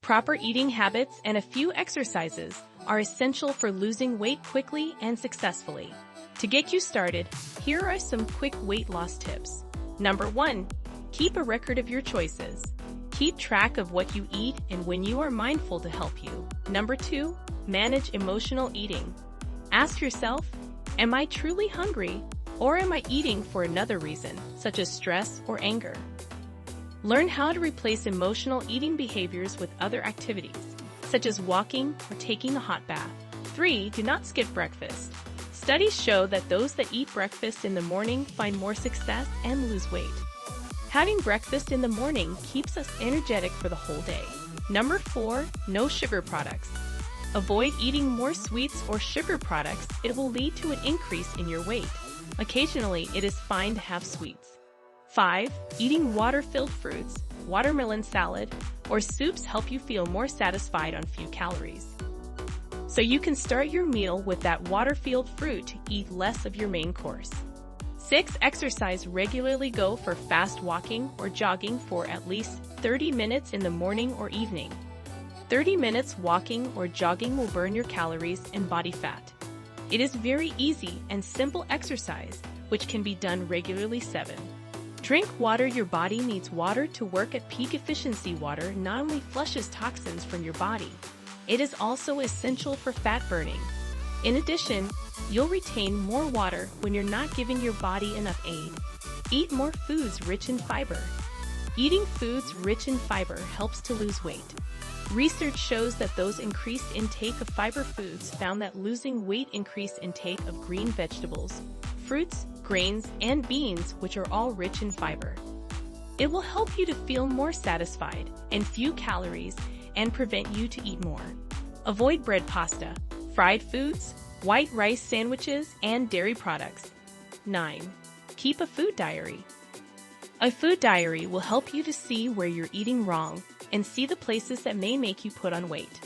Proper eating habits and a few exercises are essential for losing weight quickly and successfully. To get you started, here are some quick weight loss tips. Number 1. Keep a record of your choices. Keep track of what you eat and when you are mindful to help you. Number 2. Manage emotional eating. Ask yourself, am I truly hungry, or am I eating for another reason, such as stress or anger? Learn how to replace emotional eating behaviors with other activities, such as walking or taking a hot bath. 3. Do not skip breakfast. Studies show that those that eat breakfast in the morning find more success and lose weight. Having breakfast in the morning keeps us energetic for the whole day. Number 4. No sugar products. Avoid eating more sweets or sugar products. It will lead to an increase in your weight. Occasionally, it is fine to have sweets. 5. Eating water-filled fruits, watermelon salad, or soups help you feel more satisfied on few calories. So you can start your meal with that water-filled fruit to eat less of your main course. 6. Exercise regularly. Go for fast walking or jogging for at least 30 minutes in the morning or evening. 30 minutes walking or jogging will burn your calories and body fat. It is very easy and simple exercise, which can be done regularly. 7. Drink water. Your body needs water to work at peak efficiency. Water not only flushes toxins from your body, it is also essential for fat burning. In addition, you'll retain more water when you're not giving your body enough aid. Eat more foods rich in fiber. Eating foods rich in fiber helps to lose weight. Research shows that those increased intake of fiber foods found that losing weight increased intake of green vegetables, fruits, grains, and beans, which are all rich in fiber. It will help you to feel more satisfied and few calories and prevent you to eat more. Avoid bread, pasta, fried foods, white rice sandwiches, and dairy products. 9. Keep a food diary. A food diary will help you to see where you're eating wrong and see the places that may make you put on weight.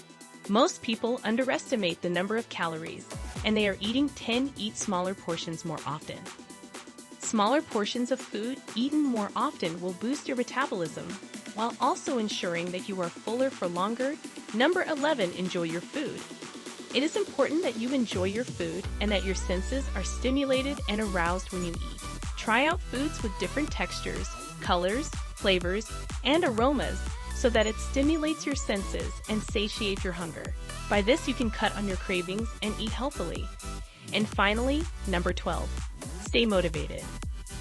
Most people underestimate the number of calories, and they are eating 10. Eat smaller portions more often. Smaller portions of food eaten more often will boost your metabolism, while also ensuring that you are fuller for longer. Number 11. Enjoy your food. It is important that you enjoy your food and that your senses are stimulated and aroused when you eat. Try out foods with different textures, colors, flavors, and aromas so that it stimulates your senses and satiates your hunger. By this, you can cut on your cravings and eat healthily. And finally, number 12. Stay motivated.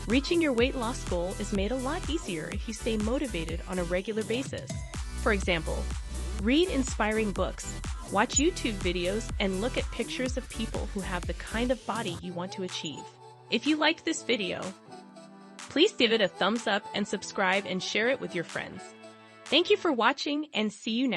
Reaching your weight loss goal is made a lot easier if you stay motivated on a regular basis. For example, read inspiring books, watch YouTube videos, and look at pictures of people who have the kind of body you want to achieve. If you liked this video, please give it a thumbs up and subscribe and share it with your friends. Thank you for watching, and see you next time.